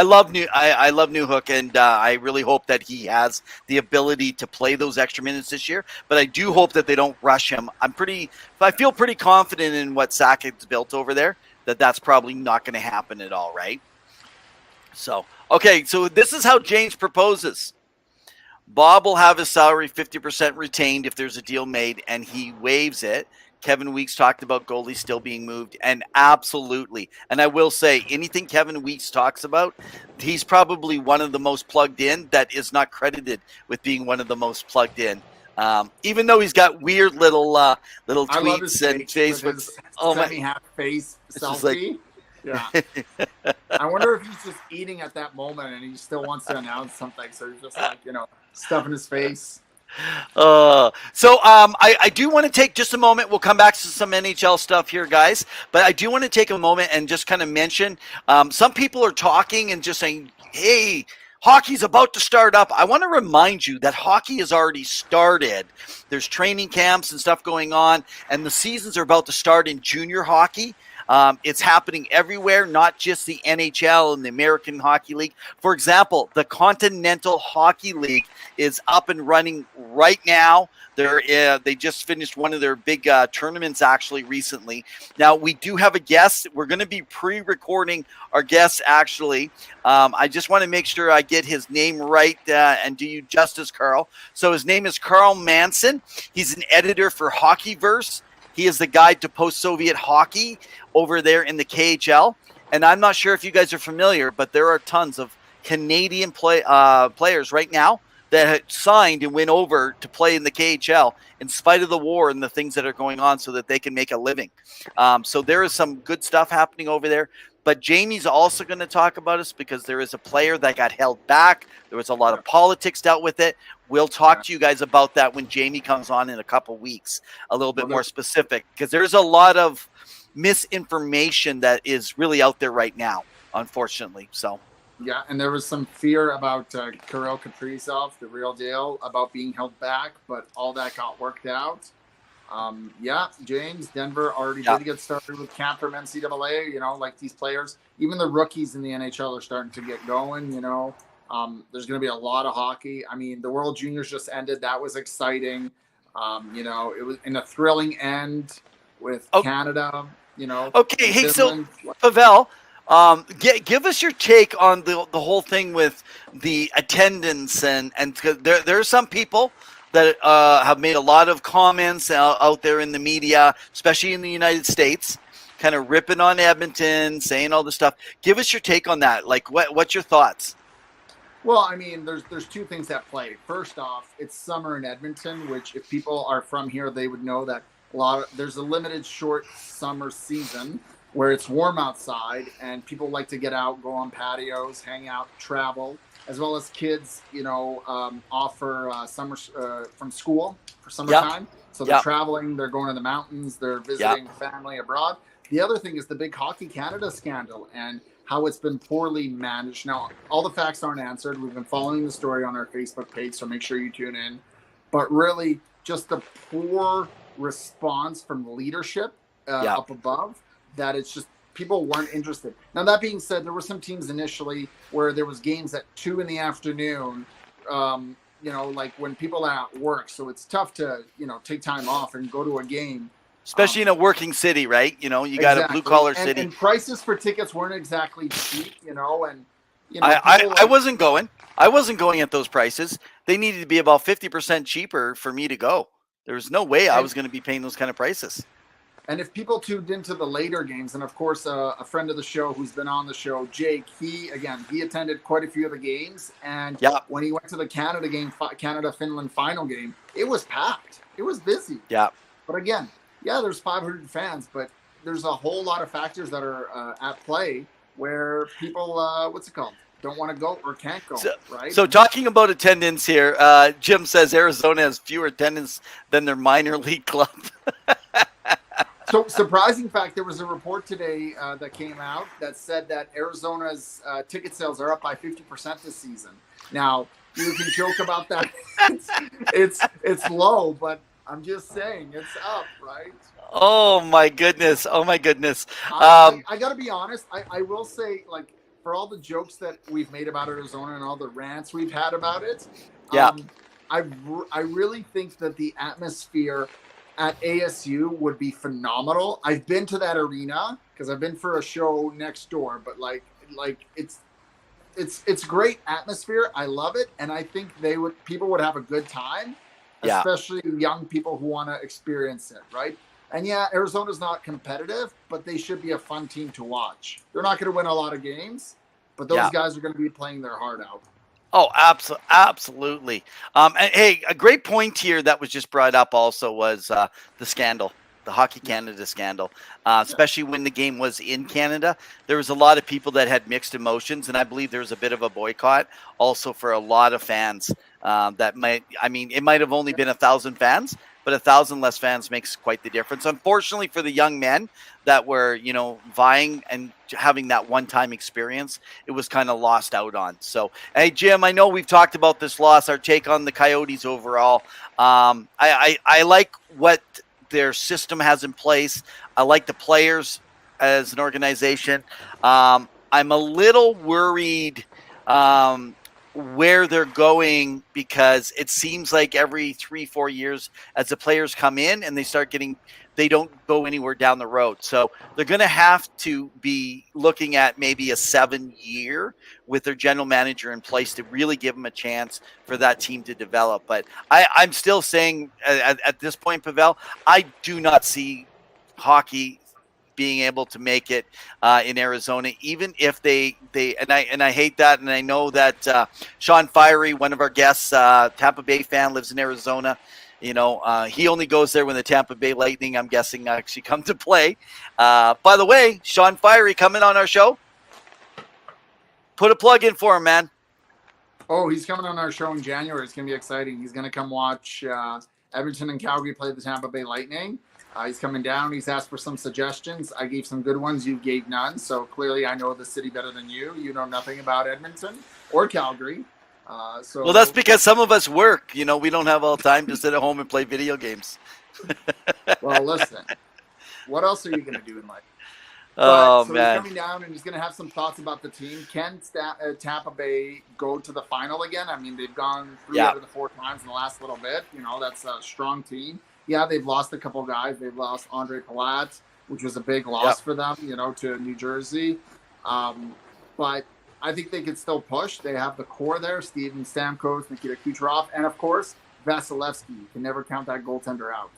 love Newhook, and I really hope that he has the ability to play those extra minutes this year. But I do hope that they don't rush him. I feel pretty confident in what Sakic's built over there, that's probably not going to happen at all, right? So, okay, so this is how James proposes. Bob will have his salary 50% retained if there's a deal made, and he waives it. Kevin Weeks talked about goalies still being moved, and absolutely. And I will say, anything Kevin Weeks talks about, he's probably one of the most plugged in that is not credited with being one of the most plugged in. Even though he's got weird little tweets and Facebooks. Oh my! Half face selfie. Yeah. I wonder if he's just eating at that moment and he still wants to announce something, so he's just like, you know, stuffing his face. I do want to take just a moment. We'll come back to some NHL stuff here, guys. But I do want to take a moment and just kind of mention some people are talking and just saying, hey, hockey's about to start up. I want to remind you that hockey has already started. There's training camps and stuff going on, and the seasons are about to start in junior hockey. It's happening everywhere, not just the NHL and the American Hockey League. For example, the Continental Hockey League is up and running right now. They just finished one of their big tournaments actually recently. Now, we do have a guest. We're going to be pre-recording our guest actually. I just want to make sure I get his name right and do you justice, Carl. So his name is Carl Manson. He's an editor for Hockeyverse. He is the guide to post-Soviet hockey over there in the KHL. And I'm not sure if you guys are familiar, but there are tons of Canadian players right now that had signed and went over to play in the KHL in spite of the war and the things that are going on so that they can make a living. So there is some good stuff happening over there. But Jamie's also going to talk about us because there is a player that got held back. There was a lot of politics dealt with it. We'll talk to you guys about that when Jamie comes on in a couple weeks, a little bit more specific, because there's a lot of misinformation that is really out there right now, unfortunately. So. Yeah, and there was some fear about Kirill Kaprizov, the real deal, about being held back, but all that got worked out. James, Denver already did get started with camp from NCAA, you know, like these players. Even the rookies in the NHL are starting to get going, you know. There's going to be a lot of hockey. I mean, the World Juniors just ended. That was exciting. You know, it was in a thrilling end with Canada, you know. Okay, hey, Finland. So, Pawel, give us your take on the whole thing with the attendance. And there are some people that have made a lot of comments out there in the media, especially in the United States, kind of ripping on Edmonton, saying all this stuff. Give us your take on that. Like, what's your thoughts? Well, I mean, there's two things at play. First off, it's summer in Edmonton, which if people are from here, they would know that there's a limited short summer season where it's warm outside and people like to get out, go on patios, hang out, travel, as well as kids, offer summer from school for summertime. So they're traveling, they're going to the mountains, they're visiting family abroad. The other thing is the big Hockey Canada scandal and how it's been poorly managed. Now, all the facts aren't answered. We've been following the story on our Facebook page, so make sure you tune in. But really, just the poor response from the leadership up above, that it's just people weren't interested. Now, that being said, there were some teams initially where there was games at 2 p.m, like when people are at work. So it's tough to, take time off and go to a game. Especially in a working city, right? You got a blue-collar city. And prices for tickets weren't exactly cheap, I wasn't going. I wasn't going at those prices. They needed to be about 50% cheaper for me to go. There was no way I was going to be paying those kind of prices. And if people tuned into the later games, and of course, a friend of the show who's been on the show, Jake, he attended quite a few of the games. And when he went to the Canada game, Canada-Finland final game, it was packed. It was busy. Yeah. But again, there's 500 fans, but there's a whole lot of factors that are at play where people, don't want to go or can't go, right? So talking about attendance here, Jim says Arizona has fewer attendance than their minor league club. So surprising fact, there was a report today that came out that said that Arizona's ticket sales are up by 50% this season. Now, you can joke about that. It's low, but I'm just saying it's up, right? Oh my goodness. I got to be honest. I will say, like, for all the jokes that we've made about Arizona and all the rants we've had about it, I really think that the atmosphere at ASU would be phenomenal. I've been to that arena because I've been for a show next door, but like it's great atmosphere. I love it, and I think people would have a good time, especially young people who want to experience it, right? And Arizona's not competitive, but they should be a fun team to watch. They're not going to win a lot of games, but those guys are going to be playing their heart out. Oh, absolutely. And hey, a great point here that was just brought up also was the scandal, the Hockey Canada scandal, especially when the game was in Canada. There was a lot of people that had mixed emotions, and I believe there was a bit of a boycott also for a lot of fans. It might have only been 1,000 fans, but 1,000 less fans makes quite the difference. Unfortunately for the young men that were, vying and having that one-time experience, it was kind of lost out on. So, hey, Jim, I know we've talked about this loss, our take on the Coyotes overall. I like what their system has in place. I like the players as an organization. I'm a little worried where they're going, because it seems like every 3-4 years as the players come in and they don't go anywhere down the road. So they're going to have to be looking at maybe a 7-year with their general manager in place to really give them a chance for that team to develop. But I'm still saying at this point, Pawel, I do not see hockey being able to make it in Arizona, even if they and I hate that, and I know that Sean Fiery, one of our guests, Tampa Bay fan, lives in Arizona. He only goes there when the Tampa Bay Lightning, I'm guessing, actually come to play. By the way, Sean Fiery coming on our show. Put a plug in for him, man. Oh, he's coming on our show in January. It's going to be exciting. He's going to come watch Edmonton and Calgary play the Tampa Bay Lightning. He's coming down. He's asked for some suggestions. I gave some good ones. You gave none. So clearly I know the city better than you. You know nothing about Edmonton or Calgary. Well, that's because some of us work. We don't have all the time to sit at home and play video games. Well, listen. What else are you going to do in life? Man. He's coming down, and he's going to have some thoughts about the team. Can Tampa Bay go to the final again? I mean, they've gone 3 out of the 4 times in the last little bit. That's a strong team. Yeah, they've lost a couple guys. They've lost Andre Palat, which was a big loss for them, to New Jersey. But I think they could still push. They have the core there, Steven Stamkos, Nikita Kucherov, and, of course, Vasilevsky. You can never count that goaltender out.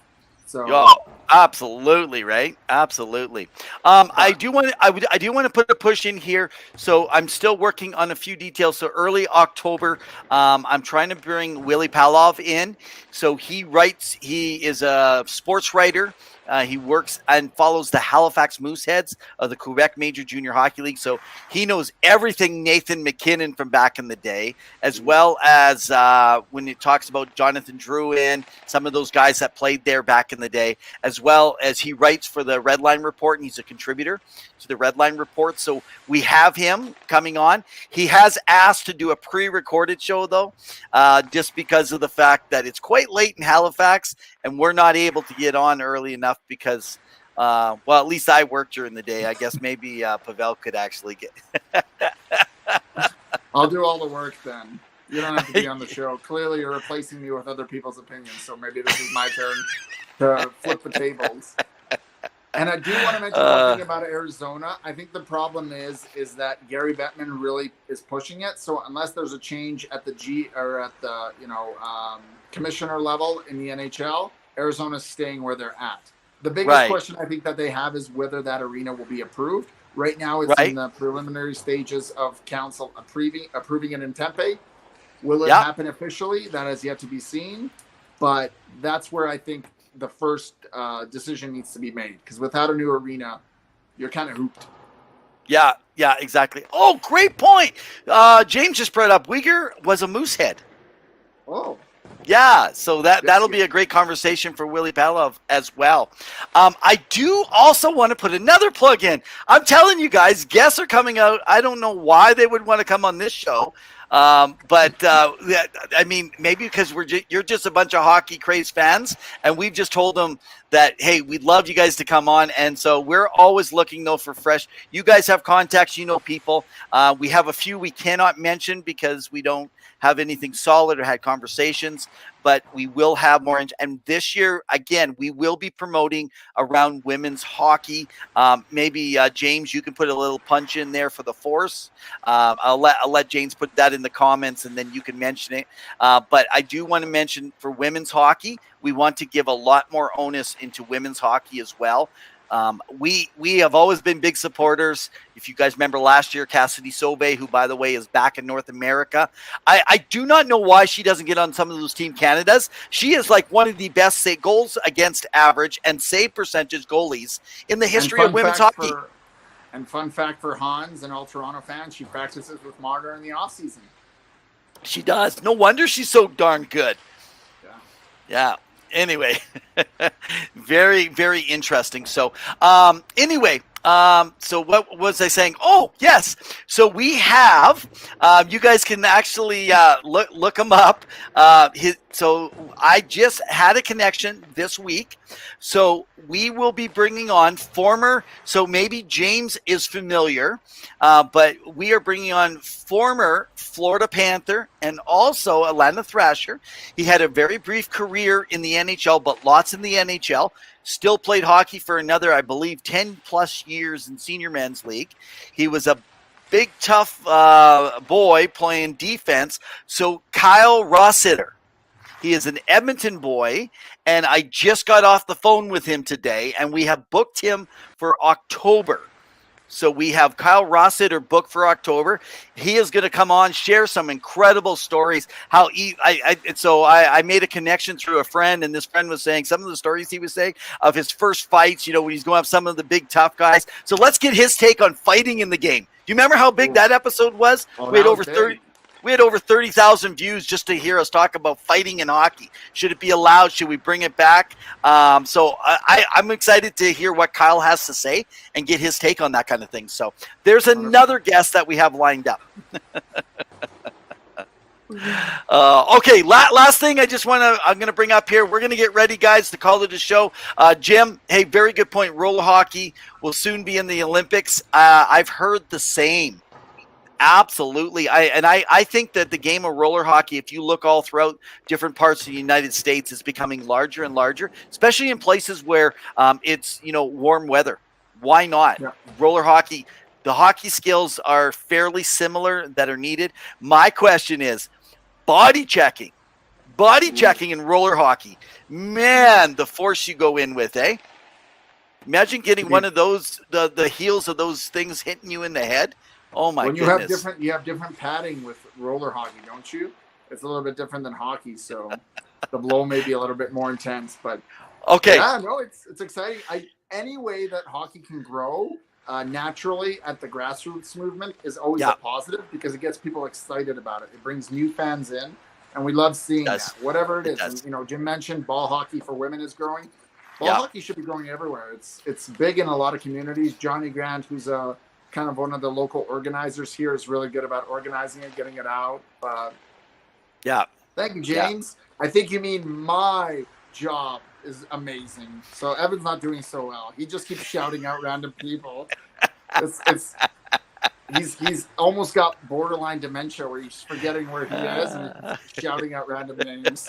So absolutely, right? Absolutely. I do want to put a push in here. So I'm still working on a few details. So early October, I'm trying to bring Willie Palov in. So he is a sports writer. He works and follows the Halifax Mooseheads of the Quebec Major Junior Hockey League. So he knows everything Nathan McKinnon from back in the day, as well as when it talks about Jonathan Drouin, some of those guys that played there back in the day, as well as he writes for the Red Line Report, and he's a contributor to the Red Line Report. So we have him coming on. He has asked to do a pre-recorded show, though, just because of the fact that it's quite late in Halifax, and we're not able to get on early enough because, well, at least I work during the day. I guess maybe Pawel could actually get. I'll do all the work then. You don't have to be on the show. Clearly, you're replacing me with other people's opinions, so maybe this is my turn to flip the tables. And I do want to mention one thing about Arizona. I think the problem is that Gary Bettman really is pushing it. So unless there's a change at the commissioner level in the NHL, Arizona's staying where they're at. The biggest question I think that they have is whether that arena will be approved. Right now, it's in the preliminary stages of council approving it in Tempe. Will it happen officially? That has yet to be seen. But that's where I think the first decision needs to be made. Because without a new arena, you're kind of hooped. Yeah, exactly. Oh, great point. James just brought up Uyghur was a Moosehead. Oh. Yeah, so that'll be a great conversation for Willie Palov as well. I do also want to put another plug in. I'm telling you guys, guests are coming out. I don't know why they would want to come on this show. But I mean, maybe because you're just a bunch of hockey crazed fans, and we've just told them that, hey, we'd love you guys to come on. And so we're always looking, though, for fresh. You guys have contacts, people. We have a few we cannot mention because we don't have anything solid or had conversations, but we will have more. And this year, again, we will be promoting around women's hockey. Maybe James, you can put a little punch in there for the Force. I'll let James put that in the comments, and then you can mention it. But I do want to mention for women's hockey, we want to give a lot more onus into women's hockey as well. We have always been big supporters. If you guys remember last year, Cassidy Sauvé, who, by the way, is back in North America. I do not know why she doesn't get on some of those Team Canadas. She is like one of the best goals against average and save percentage goalies in the history of women's hockey. And fun fact for Hans and all Toronto fans, she practices with Marner in the offseason. She does. No wonder she's so darn good. Yeah. Anyway, very, very interesting. So, so what was I saying? Oh, yes. So we have, you guys can actually look him up. So I just had a connection this week. So we will be bringing on so maybe James is familiar, but we are bringing on former Florida Panther and also Atlanta Thrasher. He had a very brief career in the NHL, but lots in the NHL. Still played hockey for another, I believe, 10 plus years in senior men's league. He was a big, tough boy playing defense. So Kyle Rossiter, he is an Edmonton boy, and I just got off the phone with him today, and we have booked him for October. So we have Kyle Rossiter booked for October. He is going to come on, share some incredible stories. I made a connection through a friend, and this friend was saying some of the stories he was saying of his first fights, when he's going up some of the big tough guys. So let's get his take on fighting in the game. Do you remember how big that episode was? Oh, we had over 30. We had over 30,000 views just to hear us talk about fighting in hockey. Should it be allowed? Should we bring it back? So I'm excited to hear what Kyle has to say and get his take on that kind of thing. So there's another guest that we have lined up. Okay, last thing I'm going to bring up here. We're going to get ready, guys, to call it a show. Jim, hey, very good point. Roller hockey will soon be in the Olympics. I've heard the same. Absolutely. I think that the game of roller hockey, if you look all throughout different parts of the United States, is becoming larger and larger, especially in places where it's, warm weather. Why not? Yeah. Roller hockey, the hockey skills are fairly similar that are needed. My question is body checking. Body checking in roller hockey. Man, the force you go in with, eh? Imagine getting one of those, the heels of those things hitting you in the head. Oh my goodness. You have different padding with roller hockey, don't you? It's a little bit different than hockey, so the blow may be a little bit more intense, but okay. Yeah, no, it's exciting. Any way that hockey can grow naturally at the grassroots movement is always a positive because it gets people excited about it. It brings new fans in, and we love seeing that. Whatever it is, and, you know, Jim mentioned ball hockey for women is growing. Ball hockey should be growing everywhere. It's big in a lot of communities. Johnny Grant, who's kind of one of the local organizers here, is really good about organizing it, getting it out. Thank you, James. I think you mean my job is amazing. So Evan's not doing so well. He just keeps shouting out random people. He's almost got borderline dementia where he's forgetting where he is and he's shouting out random names.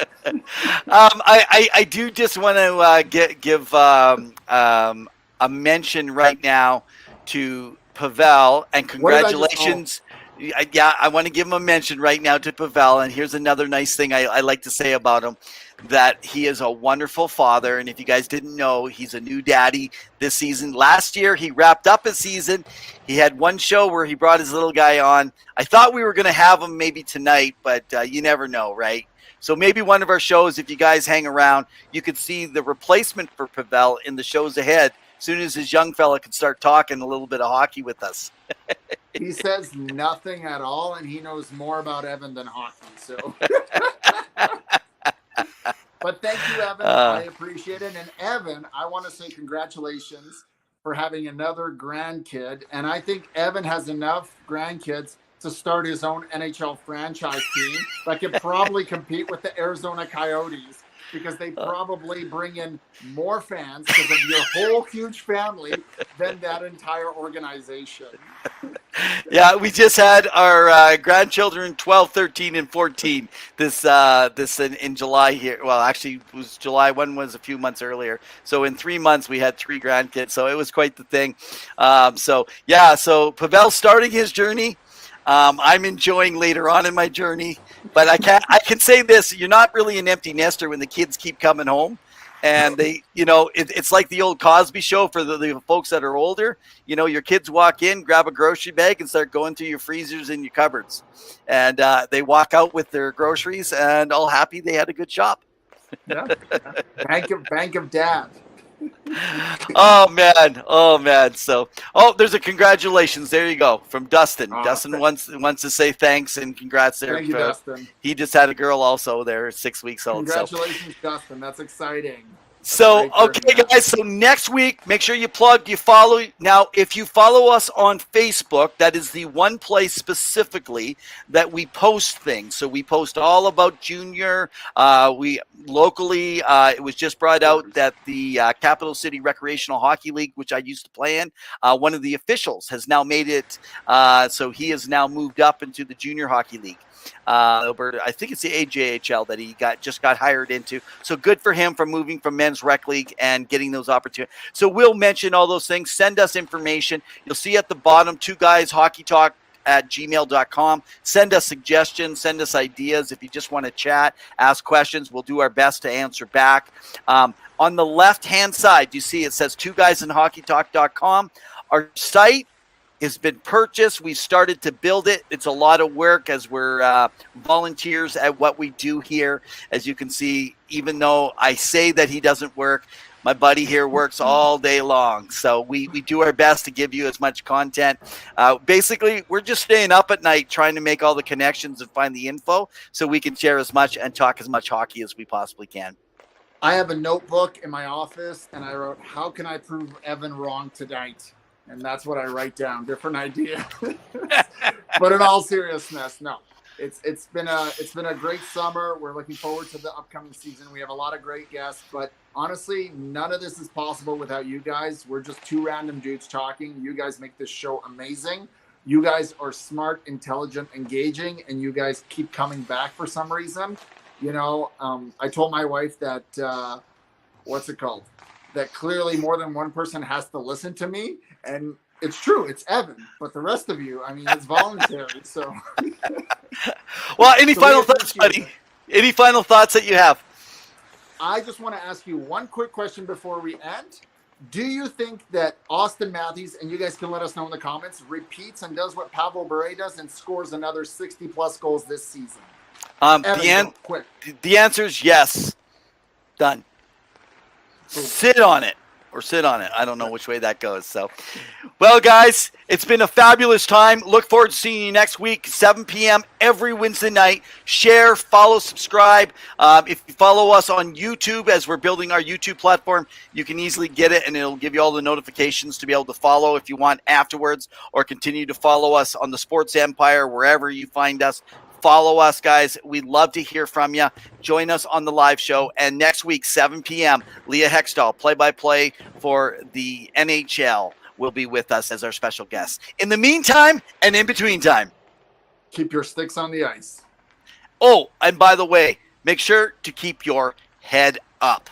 I do just want to give a mention right now to Pawel, and congratulations. I want to give him a mention right now to Pawel, and here's another nice thing I like to say about him, that he is a wonderful father, and if you guys didn't know, he's a new daddy this season. Last year, he wrapped up his season. He had one show where he brought his little guy on. I thought we were going to have him maybe tonight, but you never know, right? So maybe one of our shows, if you guys hang around, you could see the replacement for Pawel in the shows ahead, as soon as this young fella can start talking a little bit of hockey with us. He says nothing at all, and he knows more about Evan than hockey. So, but thank you, Evan. I appreciate it. And Evan, I want to say congratulations for having another grandkid. And I think Evan has enough grandkids to start his own NHL franchise team that could probably compete with the Arizona Coyotes, because they probably bring in more fans because of your whole huge family than that entire organization. Yeah, we just had our grandchildren 12, 13, and 14 this in July here. Well, actually, it was July. One was a few months earlier. So in 3 months, we had 3 grandkids. So it was quite the thing. So Pawel's starting his journey. I'm enjoying later on in my journey, but I can say this: you're not really an empty nester when the kids keep coming home, and they, it's like the old Cosby Show for the folks that are older. Your kids walk in, grab a grocery bag, and start going through your freezers and your cupboards, and they walk out with their groceries and all happy they had a good shop. Yeah. Bank of dad. Oh man. So, there's a congratulations. There you go from Dustin. Dustin wants to say thanks and congrats there. Thank you, Dustin. He just had a girl also there, 6 weeks old. Congratulations, Dustin. That's exciting. So, okay, guys. So next week, make sure you follow. Now, if you follow us on Facebook, that is the one place specifically that we post things. So we post all about junior. We locally, it was just brought out that the Capital City Recreational Hockey League, which I used to play in, one of the officials has now made it. So he has now moved up into the Junior Hockey League. Alberta, I think it's the AJHL that he just got hired into. So good for him for moving from men's rec league and getting those opportunities. So we'll mention all those things. Send us information. You'll see at the bottom, 2guyshockeytalk@gmail.com. Send us suggestions. Send us ideas. If you just want to chat, ask questions, we'll do our best to answer back. On the left-hand side, you see it says 2guysandhockeytalk.com. Our site has been purchased. We started to build it. It's a lot of work as we're volunteers at what we do here. As you can see, even though I say that he doesn't work, my buddy here works all day long. So we do our best to give you as much content. Basically, we're just staying up at night trying to make all the connections and find the info so we can share as much and talk as much hockey as we possibly can. I have a notebook in my office, and I wrote, "How can I prove Evan wrong tonight?" And that's what I write down. Different idea. But in all seriousness, no. It's been a great summer. We're looking forward to the upcoming season. We have a lot of great guests, but honestly, none of this is possible without you guys. We're just 2 random dudes talking. You guys make this show amazing. You guys are smart, intelligent, engaging, and you guys keep coming back for some reason. I told my wife that that clearly more than one person has to listen to me. And it's true, it's Evan, but the rest of you, it's voluntary. So, well, any final thoughts, buddy? Any final thoughts that you have? I just want to ask you one quick question before we end. Do you think that Austin Matthews, and you guys can let us know in the comments, repeats and does what Pawel does and scores another 60-plus goals this season? Quick. The answer is yes. Done. Sit on it. Or sit on it. I don't know which way that goes. So, well, guys, it's been a fabulous time. Look forward to seeing you next week, 7 p.m. every Wednesday night. Share, follow, subscribe. If you follow us on YouTube as we're building our YouTube platform, you can easily get it, and it'll give you all the notifications to be able to follow if you want afterwards, or continue to follow us on the Sports Empire, wherever you find us. Follow us, guys. We'd love to hear from you. Join us on the live show. And next week, 7 p.m., Leah Hextall, play-by-play for the NHL, will be with us as our special guest. In the meantime and in between time, keep your sticks on the ice. Oh, and by the way, make sure to keep your head up.